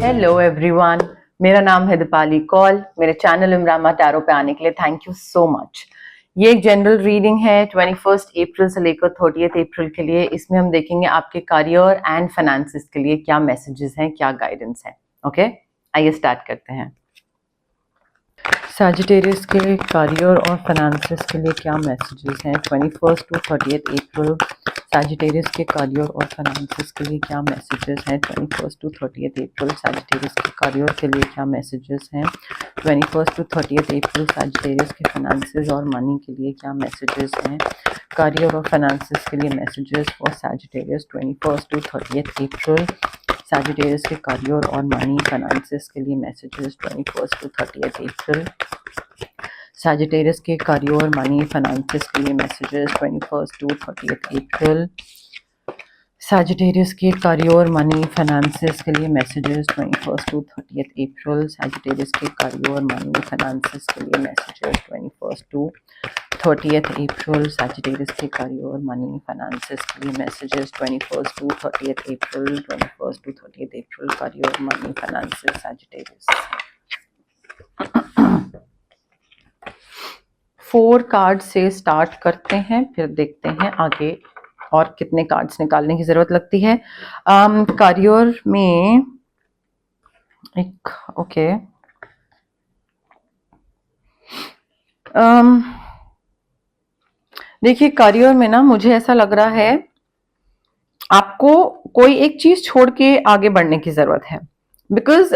Hello everyone, मेरा नाम है दीपाली कौल। मेरे चैनल इमरामा टैरो पे आने के लिए थैंक यू सो मच। ये एक जनरल रीडिंग है 21 अप्रैल से लेकर 30 अप्रैल के लिए। इसमें हम देखेंगे आपके करियर एंड फाइनेंसेस के लिए क्या मैसेजेस हैं, क्या गाइडेंस है। ओके, आइए स्टार्ट करते हैं। सैजिटेरियस के करियर और फाइनेंसेस के लिए क्या मैसेजेस हैं 21 टू 30 अप्रैल। सैजिटेरियस के करियर और फाइनेंसेस के लिए क्या मैसेजेस हैं 21 टू 30 अप्रैल। सैजिटेरियस के करियर के लिए क्या मैसेजेस हैं 21 टू 30 अप्रैल। सैजिटेरियस के फाइनेंसेस और मनी के लिए क्या मैसेजेस हैं। करियर और फाइनेंसेस के लिए messages for Sagittarius 21 to 30 April. Sagittarius के करियर और मनी फाइनेंसेस के लिए मैसेजेस 21 टू 30 अप्रैल। सैजिटेरियस के करियर मनी फाइनेंसेस के लिए मैसेजेस 21 टू 30 अप्रैल। सैजिटेरियस के करियर मनी फाइनेंसेस के लिए मैसेजेस 21 टू 30 अप्रैल। सैजिटेरियस के करियर मनी फाइनेंसेस के लिए मैसेजेस 21 टू 30 अप्रैल। सैजिटेरियस के करियर मनी फाइनेंसेस के लिए messages 21 to 30 April. 21 to 30 April career money finances Sagittarius. 4 card से स्टार्ट करते हैं, फिर देखते हैं आगे और कितने कार्ड्स निकालने की जरूरत लगती है। करियर में एक ओके देखिए, करियर में ना मुझे ऐसा लग रहा है आपको कोई एक चीज छोड़ के आगे बढ़ने की जरूरत है। बिकॉज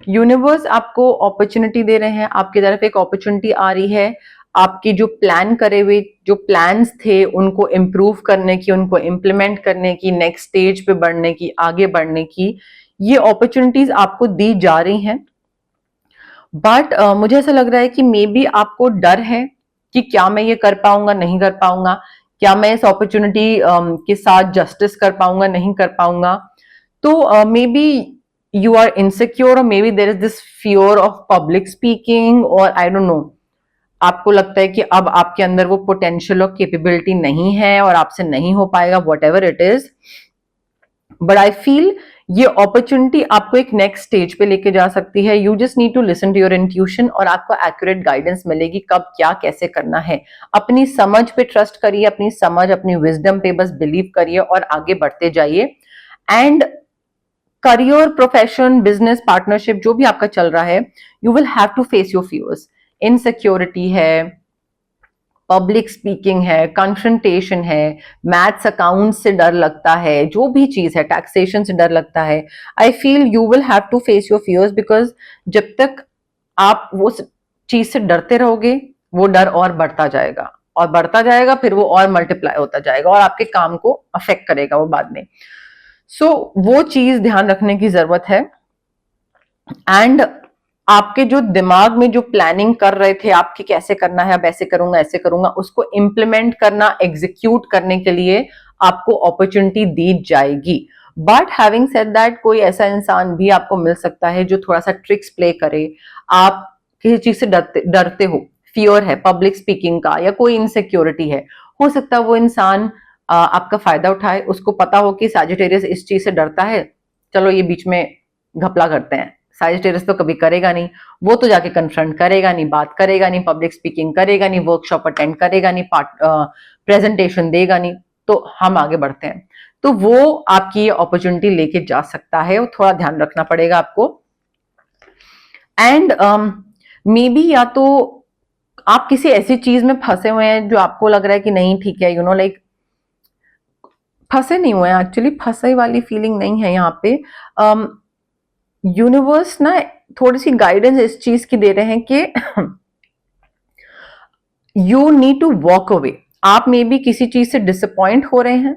यूनिवर्स आपको अपॉर्चुनिटी दे रहे हैं, आपकी तरफ एक अपॉर्चुनिटी आ रही है। आपकी जो प्लान करे हुए जो प्लान्स थे उनको इम्प्रूव करने की, उनको इम्प्लीमेंट करने की, नेक्स्ट स्टेज पे बढ़ने की, आगे बढ़ने की, ये अपॉर्चुनिटीज आपको दी जा रही हैं। बट मुझे ऐसा लग रहा है कि मे बी आपको डर है कि क्या मैं ये कर पाऊंगा, नहीं कर पाऊंगा, क्या मैं इस अपॉर्चुनिटी के साथ जस्टिस कर पाऊंगा, नहीं कर पाऊंगा। तो may B you are insecure और may be there is this fear of public speaking और आई डोंट नो, आपको लगता है कि अब आपके अंदर वो पोटेंशियल और कैपेबिलिटी नहीं है और आपसे नहीं हो पाएगा, whatever it is. But I feel ये अपॉर्चुनिटी आपको एक नेक्स्ट स्टेज पे लेके जा सकती है। You just need to listen to your intuition और आपको एक्यूरेट गाइडेंस मिलेगी कब क्या कैसे करना है। अपनी समझ पे ट्रस्ट करिए, अपनी समझ अपनी विजडम पे बस बिलीव करिए और आगे बढ़ते जाइए। And career, profession, business, partnership जो भी आपका चल रहा है, you will have to face your fears. Insecurity है, पब्लिक स्पीकिंग है, कन्फ्रंटेशन है, मैथ्स अकाउंट से डर लगता है, जो भी चीज है, टैक्सेशन से डर लगता है। I feel you will have to face your fears because जब तक आप वो चीज से डरते रहोगे वो डर और बढ़ता जाएगा और बढ़ता जाएगा, फिर वो और मल्टीप्लाई होता जाएगा और आपके काम को अफेक्ट करेगा वो बाद में। सो वो चीज ध्यान रखने की जरूरत है। एंड आपके जो दिमाग में जो प्लानिंग कर रहे थे आपके कैसे करना है, अब ऐसे करूंगा ऐसे करूंगा, उसको इम्प्लीमेंट करना, एग्जीक्यूट करने के लिए आपको अपॉर्चुनिटी दी जाएगी। बट हैविंग सेड दैट, कोई ऐसा इंसान भी आपको मिल सकता है जो थोड़ा सा ट्रिक्स प्ले करे। आप किसी चीज से डरते हो, फियर है पब्लिक स्पीकिंग का या कोई इनसिक्योरिटी है, हो सकता है वो इंसान आपका फायदा उठाए। उसको पता हो कि सैजिटेरियस इस चीज से डरता है, चलो ये बीच में घपला करते हैं। सैजिटेरियस तो कभी करेगा नहीं, वो तो जाके कन्फ्रंट करेगा नहीं, बात करेगा नहीं, पब्लिक स्पीकिंग करेगा नहीं, वर्कशॉप अटेंड करेगा नहीं, प्रेजेंटेशन देगा नहीं, तो हम आगे बढ़ते हैं। तो वो आपकी ये अपॉर्चुनिटी लेके जा सकता है, वो थोड़ा ध्यान रखना पड़ेगा आपको। एंड मे बी या तो आप किसी ऐसी चीज में फंसे हुए हैं जो आपको लग रहा है कि नहीं ठीक है, यू नो लाइक फंसे नहीं हुए हैं, एक्चुअली फंसे वाली फीलिंग नहीं है यहाँ पे। यूनिवर्स ना थोड़ी सी गाइडेंस इस चीज की दे रहे हैं कि you need to walk away. आप मे बी किसी चीज से डिसअपॉइंट हो रहे हैं,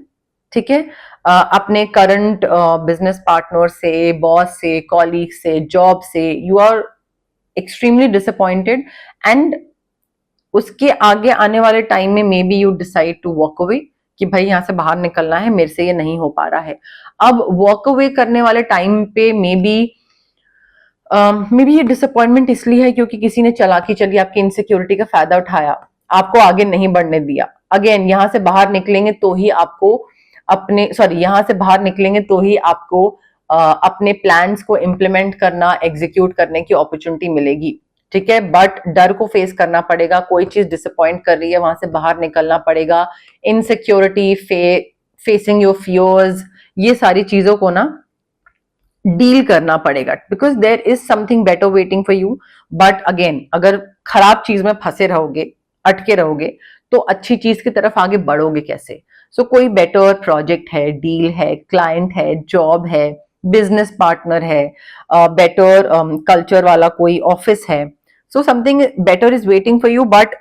ठीक है, अपने करंट बिजनेस पार्टनर से, बॉस से, कॉलीग से, जॉब से, you are extremely disappointed and उसके आगे आने वाले टाइम में may be you decide to walk away कि भाई यहां से बाहर निकलना है, मेरे से ये नहीं हो पा रहा है। अब वॉक अवे करने वाले टाइम पे मे बी ये डिसअपॉइंटमेंट इसलिए है क्योंकि किसी ने चालाकी चली, आपकी इनसिक्योरिटी का फायदा उठाया, आपको आगे नहीं बढ़ने दिया। अगेन यहां से बाहर निकलेंगे तो ही आपको अपने, सॉरी, यहां से बाहर निकलेंगे तो ही आपको अपने प्लान्स को इम्प्लीमेंट करना, एग्जीक्यूट करने की अपॉर्चुनिटी मिलेगी, ठीक है। बट डर को फेस करना पड़ेगा, कोई चीज डिसअपॉइंट कर रही है वहां से बाहर निकलना पड़ेगा। इनसिक्योरिटी, फेसिंग योर फियर्स, ये सारी चीजों को ना डील करना पड़ेगा, because there is something better waiting for you. But again, अगर खराब चीज में फंसे रहोगे, अटके रहोगे, तो अच्छी चीज की तरफ आगे बढ़ोगे कैसे? सो कोई बेटर प्रोजेक्ट है, डील है, क्लाइंट है, जॉब है, बिजनेस पार्टनर है, बेटर कल्चर वाला कोई ऑफिस है, so something better is waiting for you, but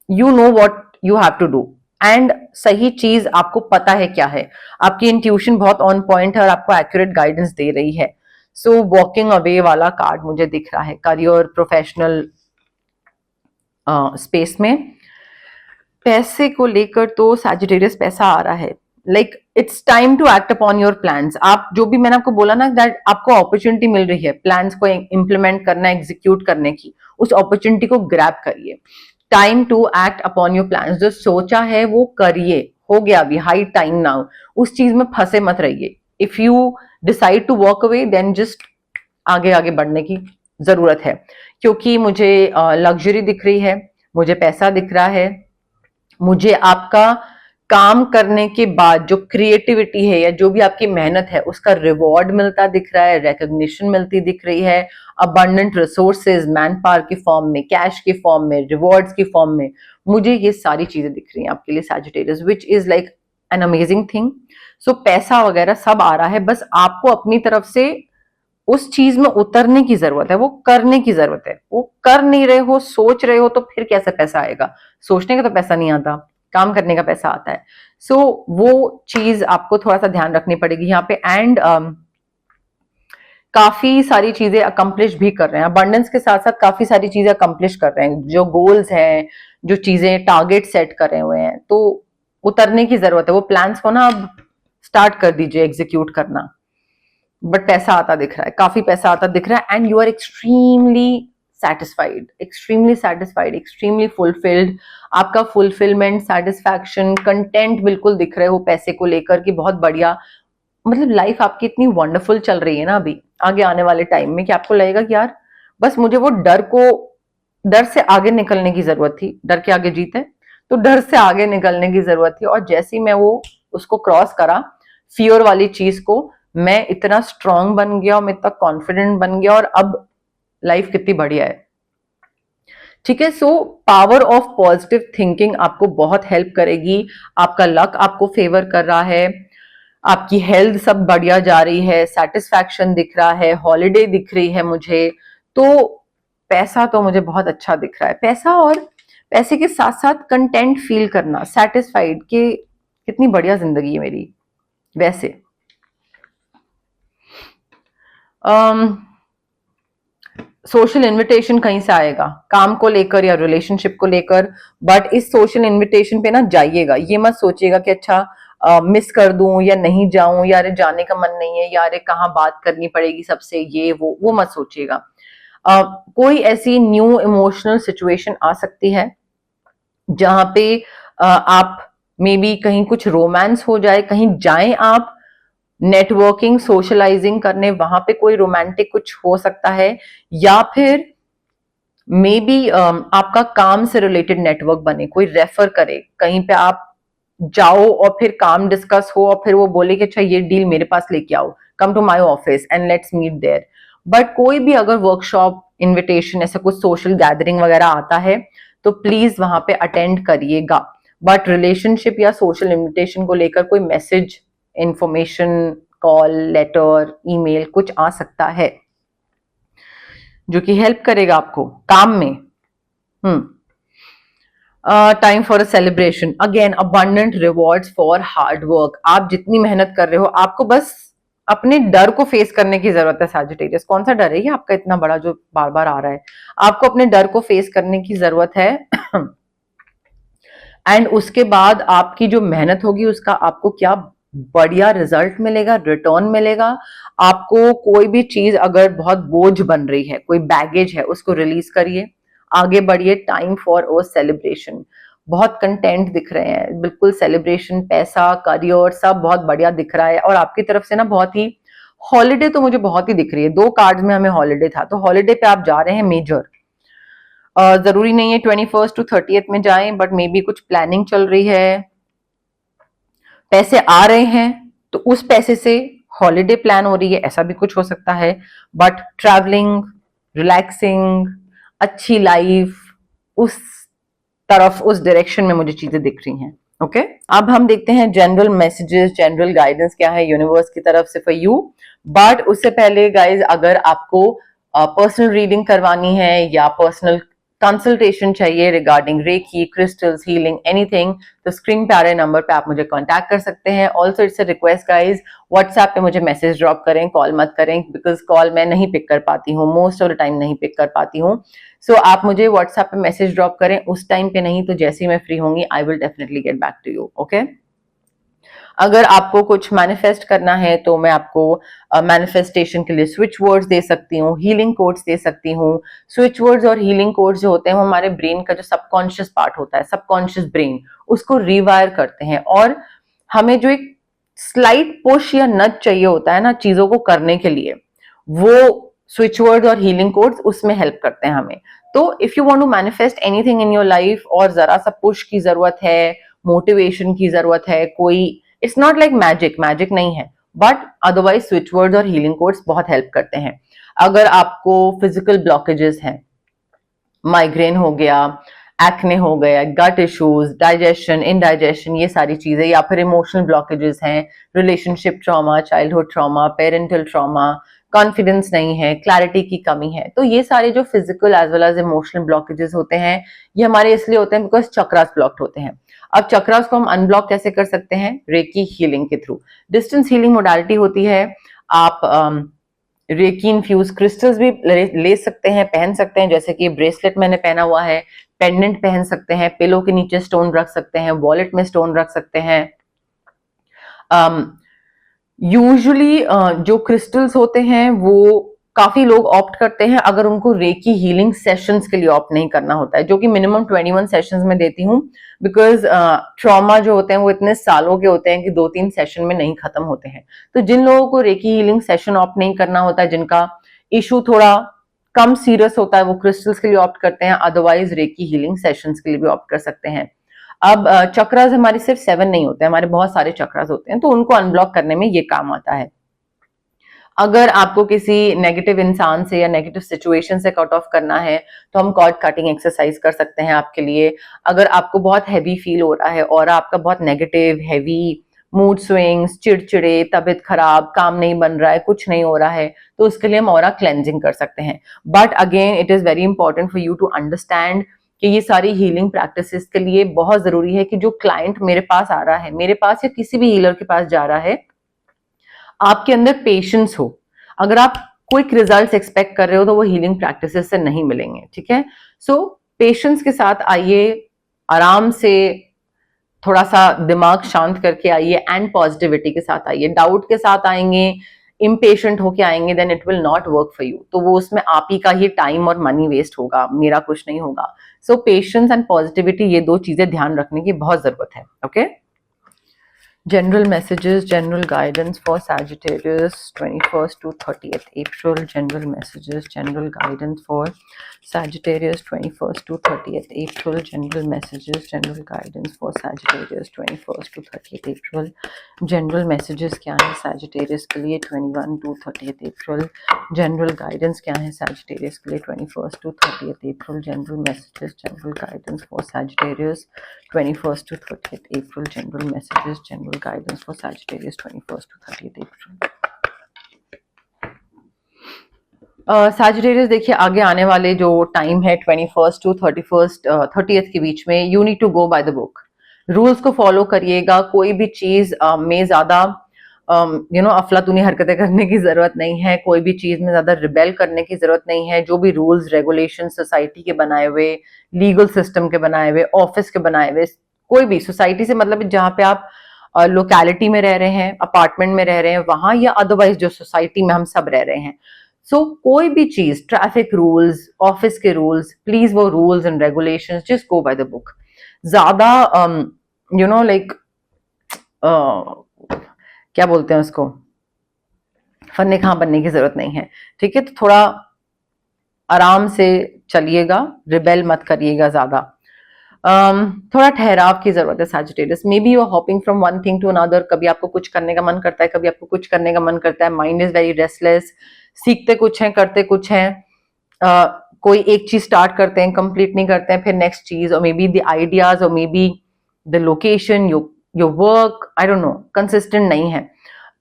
you know what you have to do. And सही चीज आपको पता है क्या है, आपकी इंट्यूशन बहुत ऑन पॉइंट है और आपको एक्यूरेट गाइडेंस दे रही है। सो वॉकिंग अवे वाला कार्ड मुझे दिख रहा है करियर, प्रोफेशनल स्पेस में। पैसे को लेकर तो सैजिटेरियस पैसा आ रहा है, like it's time to act upon your plans. आप जो भी मैंने आपको बोला ना, दैट आपको अपॉर्चुनिटी मिल रही है प्लान्स को इंप्लीमेंट करना, एग्जीक्यूट करने की, उस अपॉर्चुनिटी को ग्रैब करिए। Time to act upon your plans, जो सोचा है वो करिए, हो गया अभी, हाई टाइम नाउ। उस चीज में फंसे मत रहिए। If you decide to walk away, then just आगे आगे बढ़ने की जरूरत है, क्योंकि मुझे लग्जरी दिख रही है, मुझे पैसा दिख रहा है, मुझे आपका काम करने के बाद जो क्रिएटिविटी है या जो भी आपकी मेहनत है उसका रिवॉर्ड मिलता दिख रहा है, रिकॉग्निशन मिलती दिख रही है, अबंडेंट रिसोर्सेज मैन पावर के फॉर्म में, कैश के फॉर्म में, रिवॉर्ड्स की फॉर्म में, मुझे ये सारी चीजें दिख रही हैं आपके लिए Sagittarius, which is like an amazing thing. So पैसा वगैरह सब आ रहा है, बस आपको अपनी तरफ से उस चीज में उतरने की जरूरत है, वो करने की जरूरत है। वो कर नहीं रहे हो, सोच रहे हो, तो फिर कैसे पैसा आएगा? सोचने का तो पैसा नहीं आता, काम करने का पैसा आता है। सो वो चीज आपको थोड़ा सा ध्यान रखनी पड़ेगी यहाँ पे। एंड काफी सारी चीजें अकम्प्लिश भी कर रहे हैं, अबंडेंस के साथ साथ काफी सारी चीजें अकम्प्लिश कर रहे हैं, जो गोल्स हैं, जो चीजें टारगेट सेट कर रहे हुए हैं, तो उतरने की जरूरत है। वो प्लान्स को ना अब स्टार्ट कर दीजिए एग्जीक्यूट करना। बट पैसा आता दिख रहा है, काफी पैसा आता दिख रहा है, and you are extremely satisfied, extremely satisfied, extremely fulfilled. आपका फुलफिलमेंट, सेटिस्फैक्शन, कंटेंट बिल्कुल दिख रहे हो पैसे को लेकर कि बहुत बढ़िया, मतलब लाइफ आपकी इतनी वंडरफुल चल रही है ना अभी आगे आने वाले टाइम में, कि आपको लगेगा कि यार बस मुझे वो डर से आगे निकलने की जरूरत थी, डर के आगे जीत है, तो डर से आगे निकलने की जरूरत थी। और जैसे ही मैं वो उसको क्रॉस करा, फियर वाली चीज को, मैं इतना स्ट्रांग बन गया और मैं इतना कॉन्फिडेंट बन गया, और अब लाइफ कितनी बढ़िया है, ठीक है। So power of positive thinking आपको बहुत हेल्प करेगी। आपका लक आपको फेवर कर रहा है, आपकी हेल्थ सब बढ़िया जा रही है, सेटिस्फैक्शन दिख रहा है, हॉलीडे दिख रही है मुझे, तो पैसा तो मुझे बहुत अच्छा दिख रहा है। पैसा, और पैसे के साथ साथ कंटेंट फील करना, सेटिस्फाइड कि कितनी बढ़िया जिंदगी है मेरी। वैसे सोशल इनविटेशन कहीं से आएगा काम को लेकर या रिलेशनशिप को लेकर, बट इस सोशल इनविटेशन पे ना जाइएगा, ये मत सोचिएगा कि अच्छा मिस कर दूं या नहीं जाऊं, यार जाने का मन नहीं है, यार कहाँ बात करनी पड़ेगी सबसे, ये वो मत सोचिएगा। कोई ऐसी न्यू इमोशनल सिचुएशन आ सकती है जहां पे आप मे बी कहीं कुछ रोमांस हो जाए, कहीं जाएं आप नेटवर्किंग, सोशलाइजिंग करने, वहां पे कोई रोमांटिक कुछ हो सकता है, या फिर मे बी आपका काम से रिलेटेड नेटवर्क बने, कोई रेफर करे, कहीं पे आप जाओ और फिर काम डिस्कस हो और फिर वो बोले कि अच्छा ये डील मेरे पास लेके आओ, come to my office and let's meet there. But कोई भी अगर वर्कशॉप, इनविटेशन, ऐसा कुछ सोशल गैदरिंग वगैरह आता है तो प्लीज वहां पे अटेंड करिएगा। बट रिलेशनशिप या सोशल इनविटेशन को लेकर कोई message, information, call, letter, email कुछ आ सकता है जो कि हेल्प करेगा आपको काम में। Time for a celebration, again abundant rewards for hard work. आप जितनी मेहनत कर रहे हो, आपको बस अपने डर को फेस करने की जरूरत है सैजिटेरियस। कौन सा डर है ये आपका इतना बड़ा जो बार बार आ रहा है? आपको अपने डर को फेस करने की जरूरत है एंड उसके बाद आपकी जो मेहनत होगी उसका आपको क्या बढ़िया रिजल्ट मिलेगा, रिटर्न मिलेगा। आपको कोई भी चीज अगर बहुत बोझ बन रही है, कोई बैगेज है, उसको रिलीज करिए, आगे बढ़िए। टाइम फॉर ओ सेलिब्रेशन, बहुत कंटेंट दिख रहे हैं, बिल्कुल सेलिब्रेशन, पैसा, करियर सब बहुत बढ़िया दिख रहा है, और आपकी तरफ से ना बहुत ही हॉलीडे तो मुझे बहुत ही दिख रही है, 2 कार्ड्स में हमें हॉलीडे था, तो हॉलीडे पे आप जा रहे हैं मेजर। जरूरी नहीं है 21st to 30th में जाएं, बट मे बी कुछ प्लानिंग चल रही है, पैसे आ रहे हैं तो उस पैसे से हॉलीडे प्लान हो रही है, ऐसा भी कुछ हो सकता है। बट ट्रैवलिंग, रिलैक्सिंग, अच्छी लाइफ, उस तरफ, उस डायरेक्शन में मुझे चीजें दिख रही हैं। ओके, अब हम देखते हैं जनरल मैसेजेस, जनरल गाइडेंस क्या है यूनिवर्स की तरफ से फॉर यू। बट उससे पहले गाइज, अगर आपको पर्सनल रीडिंग करवानी है या पर्सनल कंसल्टेशन चाहिए regarding reiki, crystals, healing, anything, तो स्क्रीन पे आ रहे नंबर पे आप मुझे कांटेक्ट कर सकते हैं। Also it's a request guys, WhatsApp पे मुझे मैसेज ड्रॉप करें, कॉल मत करें, बिकॉज कॉल मैं नहीं पिक कर पाती हूँ, मोस्ट ऑफ द टाइम नहीं पिक कर पाती हूँ। सो आप मुझे व्हाट्सएप पे मैसेज ड्रॉप करें, उस टाइम पे नहीं तो जैसे ही मैं फ्री होंगी I will definitely get back to you. Okay, अगर आपको कुछ मैनिफेस्ट करना है तो मैं आपको मैनिफेस्टेशन के लिए स्विच वर्ड्स दे सकती हूँ, हीलिंग कोड्स दे सकती हूँ। स्विच वर्ड्स और हीलिंग कोड्स जो होते हैं वो हमारे ब्रेन का जो सबकॉन्शियस पार्ट होता है, सबकॉन्शियस ब्रेन, उसको रिवायर करते हैं, और हमें जो एक स्लाइट पुश या नच चाहिए होता है ना चीजों को करने के लिए, वो स्विच वर्ड्स और हीलिंग कोड्स उसमें हेल्प करते हैं हमें। तो if you want to manifest anything in your life और जरा सा पुश की जरूरत है, मोटिवेशन की जरूरत है, कोई, it's not like magic, magic नहीं है, बट अदरवाइज स्विच वर्ड्स और हीलिंग कोड्स बहुत हेल्प करते हैं। अगर आपको फिजिकल ब्लॉकेजेस हैं, माइग्रेन हो गया, एक्ने हो गया, गट इश्यूज, डाइजेशन, इनडाइजेशन, ये सारी चीजें, या फिर इमोशनल ब्लॉकेजेस हैं, relationship trauma, childhood trauma, parental trauma, confidence नहीं है, क्लैरिटी की कमी है, तो ये सारे जो physical as well as emotional blockages होते हैं, ये हमारे इसलिए होते हैं बिकॉज चक्रास ब्लॉक्ड होते हैं। अब चक्रास को हम अनब्लॉक कैसे कर सकते हैं? रेकी हीलिंग के थ्रू। डिस्टेंस हीलिंग मोडालिटी होती है, आप रेकी इन्फ्यूज क्रिस्टल्स भी ले सकते हैं, पहन सकते हैं, जैसे कि ब्रेसलेट मैंने पहना हुआ है, पेंडेंट पहन सकते हैं, पिलो के नीचे स्टोन रख सकते हैं, वॉलेट में स्टोन रख सकते हैं। यूजुअली जो क्रिस्टल्स होते हैं वो काफी लोग ऑप्ट करते हैं अगर उनको रेकी हीलिंग सेशंस के लिए ऑप्ट नहीं करना होता है, जो कि मिनिमम 21 सेशंस में देती हूँ, बिकॉज ट्रॉमा जो होते हैं वो इतने सालों के होते हैं कि 2-3 सेशन में नहीं खत्म होते हैं। तो जिन लोगों को रेकी हीलिंग सेशन ऑप्ट नहीं करना होता है, जिनका इशू थोड़ा कम सीरियस होता है, वो क्रिस्टल्स के लिए ऑप्ट करते हैं, अदरवाइज रेकी हीलिंग सेशंस के लिए भी ऑप्ट कर सकते हैं। अब चक्रास हमारे सिर्फ 7 नहीं होते, हमारे बहुत सारे चक्रास होते हैं, तो उनको अनब्लॉक करने में ये काम आता है। अगर आपको किसी नेगेटिव इंसान से या नेगेटिव सिचुएशन से कट ऑफ करना है तो हम कॉर्ड कटिंग एक्सरसाइज कर सकते हैं आपके लिए। अगर आपको बहुत हैवी फील हो रहा है और आपका बहुत नेगेटिव, हैवी, मूड स्विंग्स, चिड़चिड़े, तबीयत खराब, काम नहीं बन रहा है, कुछ नहीं हो रहा है, तो उसके लिए हम ऑरा क्लेंजिंग कर सकते हैं। But again it is very important for you to understand कि ये सारी हीलिंग प्रैक्टिसेस के लिए बहुत जरूरी है कि जो क्लाइंट मेरे पास आ रहा है, मेरे पास या किसी भी हीलर के पास जा रहा है, आपके अंदर पेशेंस हो। अगर आप क्विक रिजल्ट्स एक्सपेक्ट कर रहे हो तो वो हीलिंग प्रैक्टिसेस से नहीं मिलेंगे, ठीक है? सो पेशेंस के साथ आइए, आराम से, थोड़ा सा दिमाग शांत करके आइए, एंड पॉजिटिविटी के साथ आइए। डाउट के साथ आएंगे, इम्पेशेंट होके आएंगे, then it will not work for you. तो वो उसमें आप ही का ही टाइम और मनी वेस्ट होगा, मेरा कुछ नहीं होगा। सो पेशेंस एंड पॉजिटिविटी, ये 2 चीजें ध्यान रखने की बहुत जरूरत है। Okay, general messages, general guidance for Sagittarius 21st to 30th April. General messages, general guidance for Sagittarius 21st to 30th April. General messages, general guidance for Sagittarius 21st to 30th April. General messages क्या है Sagittarius के लिए 21 to 30th April. General guidance क्या है Sagittarius के लिए 21st to 30th April. General messages, general guidance for Sagittarius 21st to 30th April. General messages, general guidance for Sagittarius 21st to 30th April. Sagittarius देखिए, आगे आने वाले जो time है 21st to 30th के बीच में, you need to go by the book. Rules को फॉलो करिएगा, कोई भी चीज में ज्यादा अफलातूनी हरकतें करने की जरूरत नहीं है, कोई भी चीज में ज्यादा रिबेल करने की जरूरत नहीं है। जो भी रूल्स रेगुलेशन सोसाइटी के बनाए हुए, लीगल सिस्टम के बनाए हुए, ऑफिस के बनाए हुए, कोई भी सोसाइटी से मतलब जहां पे आप लोकेलिटी में रह रहे हैं, अपार्टमेंट में रह रहे हैं वहां, या अदरवाइज जो सोसाइटी में हम सब रह रहे हैं, सो कोई भी चीज, ट्रैफिक रूल्स, ऑफिस के रूल्स, प्लीज वो rules and regulations just go by the book. ज्यादा लाइक क्या बोलते हैं उसको, फन्ने कहाँ बनने की जरूरत नहीं है, ठीक है। तो थोड़ा आराम से चलिएगा, रिबेल मत करिएगा ज्यादा। थोड़ा ठहराव की जरूरत है Sagittarius. May be you are hopping from one thing to another. कभी आपको कुछ करने का मन करता है, कभी आपको कुछ करने का मन करता है। माइंड इज वेरी रेस्टलेस, सीखते कुछ है, करते कुछ है। कोई एक चीज स्टार्ट करते हैं, कंप्लीट नहीं करते हैं, फिर नेक्स्ट चीज, और मे बी द आइडियाज, और may be the location, your work, I don't know, consistent नहीं है।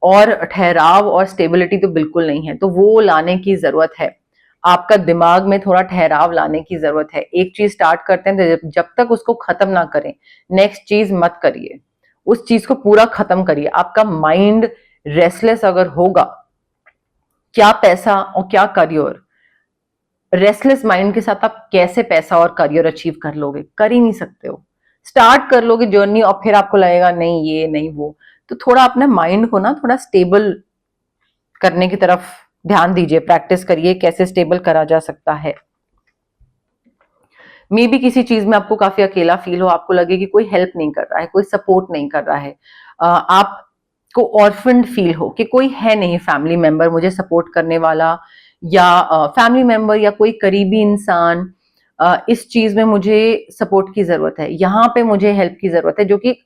और ठहराव और स्टेबिलिटी तो बिल्कुल नहीं है, तो वो लाने की जरूरत है। आपका दिमाग में थोड़ा ठहराव लाने की जरूरत है। एक चीज स्टार्ट करते हैं तो जब तक उसको खत्म ना करें, नेक्स्ट चीज मत करिए, उस चीज को पूरा खत्म करिए। आपका माइंड रेस्टलेस अगर होगा, क्या पैसा और क्या करियर, रेस्टलेस माइंड के साथ आप कैसे पैसा और करियर अचीव कर लोगे? कर ही नहीं सकते हो। स्टार्ट कर लोगे जर्नी और फिर आपको लगेगा नहीं ये नहीं वो। तो थोड़ा अपने माइंड को ना थोड़ा स्टेबल करने की तरफ ध्यान दीजिए, प्रैक्टिस करिए कैसे स्टेबल करा जा सकता है। मे बी किसी चीज में आपको काफी अकेला फील हो, आपको लगे कि कोई हेल्प नहीं कर रहा है, कोई सपोर्ट नहीं कर रहा है, आपको ऑर्फन्ड फील हो कि कोई है नहीं फैमिली मेंबर मुझे सपोर्ट करने वाला, या फैमिली मेंबर या कोई करीबी इंसान, इस चीज में मुझे सपोर्ट की जरूरत है, यहाँ पे मुझे हेल्प की जरूरत है, जो कि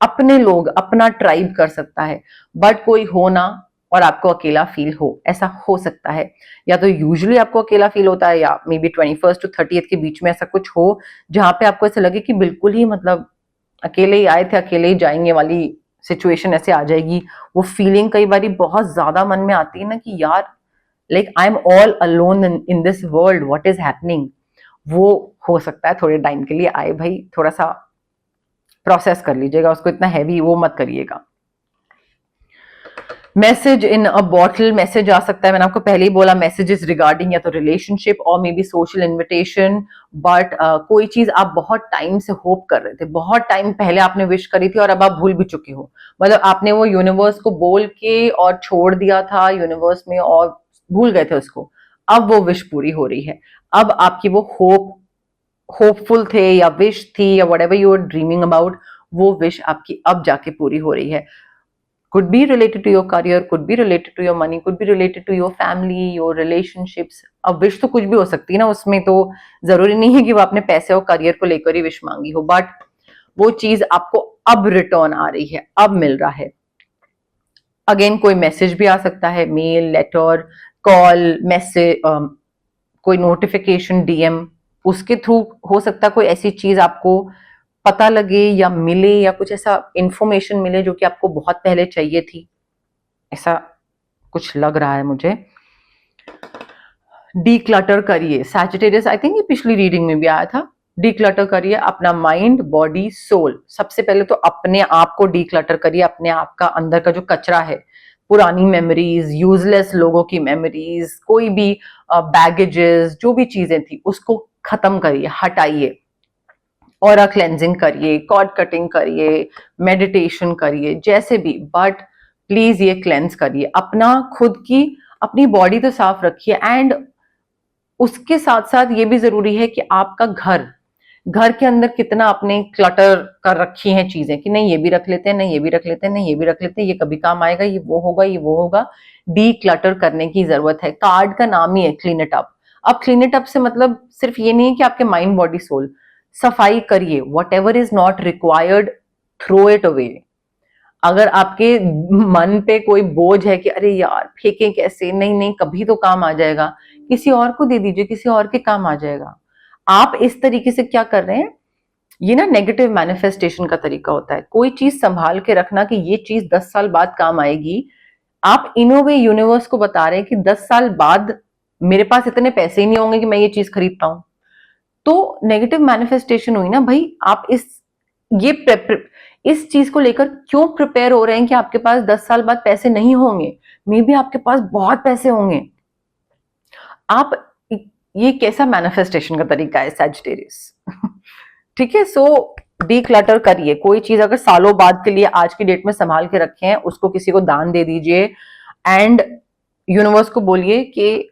अपने लोग, अपना ट्राइब कर सकता है, बट कोई हो ना और आपको अकेला फील हो, ऐसा हो सकता है। या तो यूजुअली आपको अकेला फील होता है, या may be 21st to 30th के बीच में ऐसा कुछ हो जहां पे आपको ऐसा लगे कि बिल्कुल ही मतलब अकेले ही आए थे, अकेले ही जाएंगे वाली सिचुएशन ऐसे आ जाएगी। वो फीलिंग कई बार बहुत ज्यादा मन में आती है ना कि यार like I am all alone in this world, what is happening. वो हो सकता है थोड़े टाइम के लिए आए भाई, थोड़ा सा प्रोसेस कर लीजिएगा उसको, इतना हैवी वो मत करिएगा। Message in a bottle, message आ सकता है, मैंने आपको पहले ही बोला, मैसेजेस रिगार्डिंग या तो रिलेशनशिप और may B social invitation. But कोई चीज आप बहुत टाइम से होप कर रहे थे, बहुत टाइम पहले आपने विश करी थी और अब आप भूल भी चुके हो, मतलब आपने वो यूनिवर्स को बोल के और छोड़ दिया था यूनिवर्स में और भूल गए थे उसको। अब वो विश पूरी हो रही है, अब आपकी वो होपफुल थे या विश थी या whatever you are dreaming about, वो विश आपकी अब जाके पूरी हो रही है। could be related to your career, could be related to your money, could be related to your family, your relationships। अब विश तो कुछ भी हो सकती है ना, उसमें तो जरूरी नहीं है कि वो आपने पैसे और करियर को लेकर ही विश मांगी हो, बट वो चीज आपको अब रिटर्न आ रही है, अब मिल रहा है। अगेन कोई मैसेज भी आ सकता है, मेल, लेटर, कॉल, मैसेज, कोई नोटिफिकेशन, डीएम, उसके थ्रू हो सकता है कोई ऐसी चीज आपको पता लगे या मिले, या कुछ ऐसा इंफॉर्मेशन मिले जो कि आपको बहुत पहले चाहिए थी, ऐसा कुछ लग रहा है मुझे। डीक्लटर करिए सैजिटेरियस, आई थिंक ये पिछली रीडिंग में भी आया था। डीक्लटर करिए अपना माइंड, बॉडी, सोल। सबसे पहले तो अपने आप को डीक्लटर करिए, अपने आप का अंदर का जो कचरा है, पुरानी मेमोरीज, यूजलेस लोगों की मेमोरीज, कोई भी बैगेजेस, जो भी चीजें थी उसको खत्म करिए, हटाइए। ऑरा क्लेंजिंग करिए, कॉर्ड कटिंग करिए, मेडिटेशन करिए, जैसे भी, बट प्लीज ये क्लेंज करिए। अपना खुद की अपनी बॉडी तो साफ रखिए, एंड उसके साथ साथ ये भी जरूरी है कि आपका घर के अंदर कितना आपने क्लटर कर रखी हैं चीजें, कि नहीं ये भी रख लेते हैं, नहीं ये भी रख लेते हैं, नहीं ये भी रख लेते हैं, ये कभी काम आएगा, ये वो होगा, ये वो होगा। डी क्लटर करने की जरूरत है। कार्ड का नाम ही है क्लीन इट अप। अब क्लीन इट अप से मतलब सिर्फ ये नहीं है कि आपके माइंड, बॉडी, सोल, सफाई करिए। Whatever is not required, throw it away. अगर आपके मन पे कोई बोझ है कि अरे यार फेंके कैसे, नहीं नहीं कभी तो काम आ जाएगा, किसी और को दे दीजिए, किसी और के काम आ जाएगा। आप इस तरीके से क्या कर रहे हैं, ये ना नेगेटिव मैनिफेस्टेशन का तरीका होता है। कोई चीज संभाल के रखना कि ये चीज 10 साल बाद काम आएगी। आप इन वे यूनिवर्स को बता रहे हैं कि 10 साल बाद मेरे पास इतने पैसे ही नहीं होंगे कि मैं ये चीज खरीद पाऊं। तो नेगेटिव मैनिफेस्टेशन हुई ना भाई। आप इस चीज को लेकर क्यों प्रिपेयर हो रहे हैं कि आपके पास 10 साल बाद पैसे नहीं होंगे? मे बी आपके पास बहुत पैसे होंगे। आप, ये कैसा मैनिफेस्टेशन का तरीका है सैजिटेरियस? ठीक है, सो डीक्लटर करिए। कोई चीज अगर सालों बाद के लिए आज की डेट में संभाल के रखे हैं, उसको किसी को दान दे दीजिए, एंड यूनिवर्स को बोलिए कि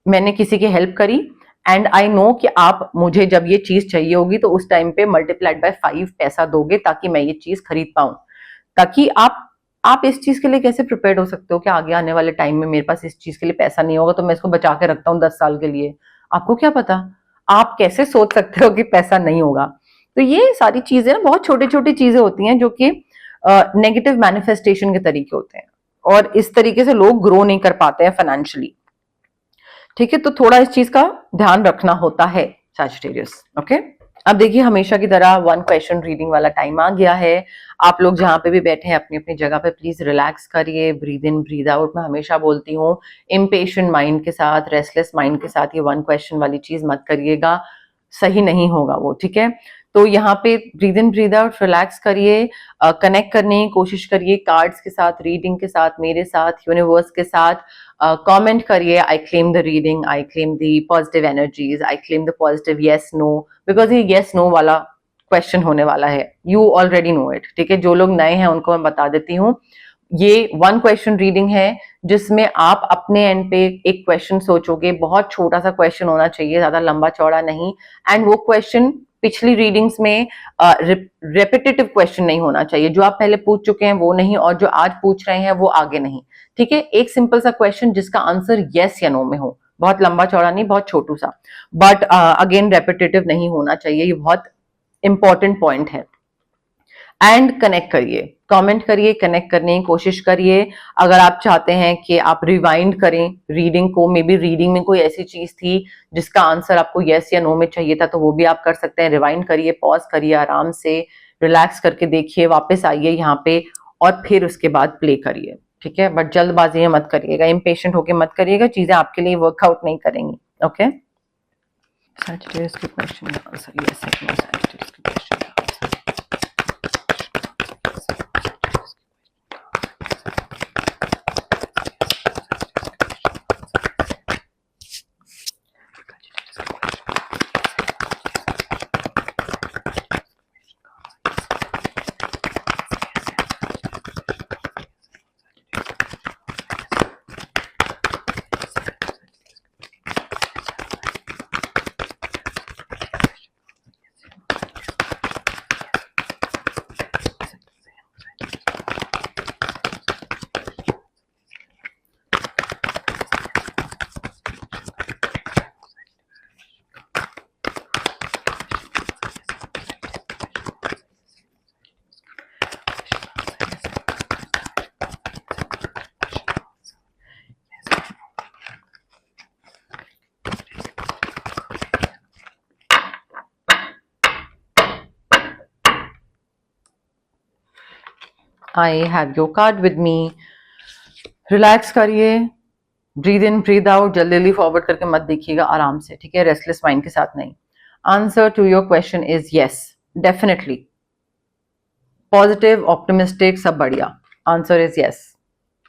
मैंने किसी की हेल्प करी, एंड आई नो कि आप मुझे जब ये चीज चाहिए होगी तो उस टाइम पे मल्टीप्लाइड बाय 5 पैसा दोगे ताकि मैं ये चीज खरीद पाऊं, ताकि आप आप इस चीज के लिए कैसे प्रिपेयर्ड हो सकते हो कि आगे आने वाले टाइम में मेरे पास इस चीज के लिए पैसा नहीं होगा तो मैं इसको बचा के रखता हूँ 10 साल के लिए। आपको क्या पता, आप कैसे सोच सकते हो कि पैसा नहीं होगा। तो ये सारी चीजें ना बहुत छोटी छोटी चीजें होती हैं जो कि नेगेटिव मैनिफेस्टेशन के तरीके होते हैं, और इस तरीके से लोग ग्रो नहीं कर पाते हैं फाइनेंशियली। ठीक है, तो थोड़ा इस चीज का ध्यान रखना होता है सैजिटेरियस। ओके, अब देखिए हमेशा की तरह 1 क्वेश्चन रीडिंग वाला टाइम आ गया है। आप लोग जहां पे भी बैठे हैं अपनी अपनी जगह पे प्लीज रिलैक्स करिए, ब्रीद इन ब्रीद आउट। मैं हमेशा बोलती हूँ इम्पेशेंट माइंड के साथ, रेस्टलेस माइंड के साथ ये 1 क्वेश्चन वाली चीज मत करिएगा, सही नहीं होगा वो। ठीक है, तो यहाँ पे breathe in breathe out, relax करिए, कनेक्ट करने की कोशिश करिए कार्ड्स के साथ, रीडिंग के साथ, मेरे साथ, यूनिवर्स के साथ। कमेंट करिए I claim the reading, I claim the positive energies, I claim the positive yes no, because ये येस नो वाला क्वेश्चन होने वाला है। You already know it. ठीक है, जो लोग नए हैं उनको मैं बता देती हूँ, ये 1 क्वेश्चन रीडिंग है जिसमें आप अपने एंड पे एक क्वेश्चन सोचोगे। बहुत छोटा सा क्वेश्चन होना चाहिए, ज्यादा लंबा चौड़ा नहीं। एंड वो क्वेश्चन पिछली रीडिंग्स में रेपिटेटिव क्वेश्चन नहीं होना चाहिए। जो आप पहले पूछ चुके हैं वो नहीं, और जो आज पूछ रहे हैं वो आगे नहीं। ठीक है, एक सिंपल सा क्वेश्चन जिसका आंसर यस या नो में हो, बहुत लंबा चौड़ा नहीं, बहुत छोटू सा, बट अगेन रेपिटेटिव नहीं होना चाहिए। ये बहुत इंपॉर्टेंट पॉइंट है। एंड कनेक्ट करिए, कमेंट करिए, कनेक्ट करने की कोशिश करिए। अगर आप चाहते हैं कि आप रिवाइंड करें रीडिंग को, मे बी रीडिंग में कोई ऐसी चीज थी जिसका आंसर आपको यस या नो में चाहिए था, तो वो भी आप कर सकते हैं। रिवाइंड करिए, पॉज करिए, आराम से रिलैक्स करके देखिए, वापस आइए यहाँ पे और फिर उसके बाद प्ले करिए। ठीक है, बट जल्दबाजी में मत करिएगा, इम्पेशेंट होके मत करिएगा, चीजें आपके लिए वर्कआउट नहीं करेंगी। ओके, सैजिटेरियस के क्वेश्चन का आंसर यस है, नो। सैजिटेरियस के क्वेश्चन का answer I have your card with me. Relax करिए, ब्रीद इन ब्रीद आउट, जल्दी जल्दी फॉरवर्ड करके मत देखिएगा, आराम से। ठीक है, रेस्टलेस माइंड के साथ नहीं। Answer to your question is yes, definitely. Positive, optimistic, सब बढ़िया। Answer is yes.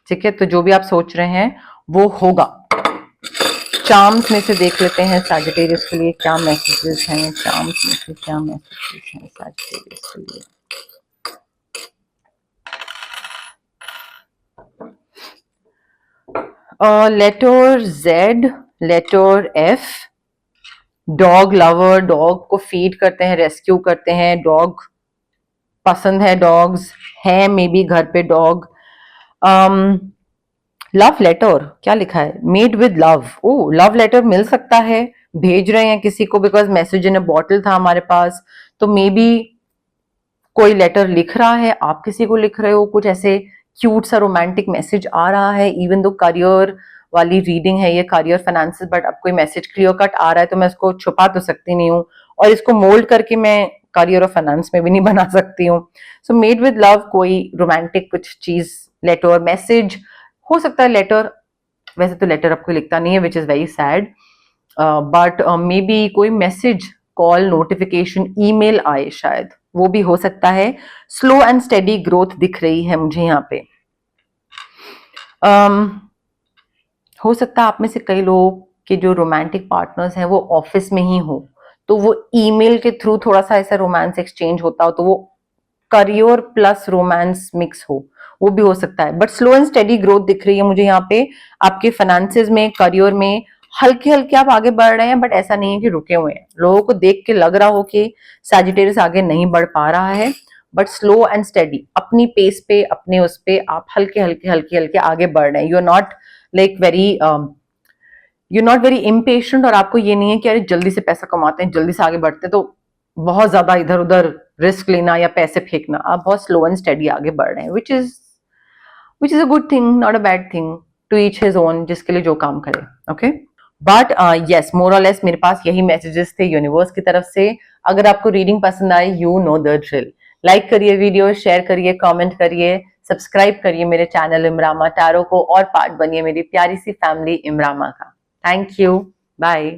ठीक है, तो जो भी आप सोच रहे हैं वो होगा। चार्म्स में से देख लेते हैं सैजिटेरियस के लिए क्या मैसेजेस हैं। चार्म्स में से क्या मैसेजेस हैं सैजिटेरियस के लिए। Letter Z, letter F, dog lover, dog को फीड करते हैं, रेस्क्यू करते हैं, डॉग पसंद है, डॉग्स हैं मे बी घर पे डॉग। लव लेटर क्या लिखा है, मेड विद लव। ओ, लव लेटर मिल सकता है, भेज रहे हैं किसी को, because message in a bottle था हमारे पास, तो मे बी कोई लेटर लिख रहा है, आप किसी को लिख रहे हो, कुछ ऐसे क्यूट सा रोमांटिक मैसेज आ रहा है। इवन दो करियर वाली रीडिंग है ये, करियर फाइनेंसेस, बट अब कोई मैसेज क्लियर कट आ रहा है तो मैं इसको छुपा तो सकती नहीं हूँ, और इसको मोल्ड करके मैं करियर और फाइनेंस में भी नहीं बना सकती हूँ। सो मेड विद लव, कोई रोमांटिक कुछ चीज, लेटर, मैसेज हो सकता है। लेटर, वैसे तो लेटर अब कोई लिखता नहीं है, which is very sad, but may be कोई मैसेज, कॉल, नोटिफिकेशन, ईमेल आए शायद, वो भी हो सकता है। स्लो एंड स्टेडी ग्रोथ दिख रही है मुझे यहाँ पे। हो सकता है आप में से कई लोग के जो रोमांटिक पार्टनर्स हैं वो ऑफिस में ही हो, तो वो ईमेल के थ्रू थोड़ा सा ऐसा रोमांस एक्सचेंज होता हो, तो वो करियर प्लस रोमांस मिक्स हो, वो भी हो सकता है। But slow and steady growth दिख रही है मुझे यहाँ पे, आपके फाइनेंसेस में, करियर में हल्के हल्के आप आगे बढ़ रहे हैं, बट ऐसा नहीं है कि रुके हुए हैं। लोगों को देख के लग रहा हो कि सैजिटेरियस आगे नहीं बढ़ पा रहा है, बट स्लो एंड स्टेडी, अपनी पेस पे, अपने उस पे आप हल्के हल्के हल्के हल्के आगे बढ़ रहे हैं। You are not like very you not very impatient, और आपको ये नहीं है कि अरे जल्दी से पैसा कमाते हैं, जल्दी से आगे बढ़ते हैं, तो बहुत ज्यादा इधर उधर रिस्क लेना या पैसे फेंकना। आप बहुत स्लो एंड स्टेडी आगे बढ़ रहे हैं, which is a good thing, not a bad thing, to each his own, जिसके लिए जो काम करे। ओके, बट यस, मोर और लेस मेरे पास यही मैसेजेस थे यूनिवर्स की तरफ से। अगर आपको रीडिंग पसंद आई, you know the drill, like करिए वीडियो, शेयर करिए, कमेंट करिए, सब्सक्राइब करिए मेरे चैनल इमरामा टैरो को, और पार्ट बनिए मेरी प्यारी सी फैमिली इमरामा का। Thank you, bye.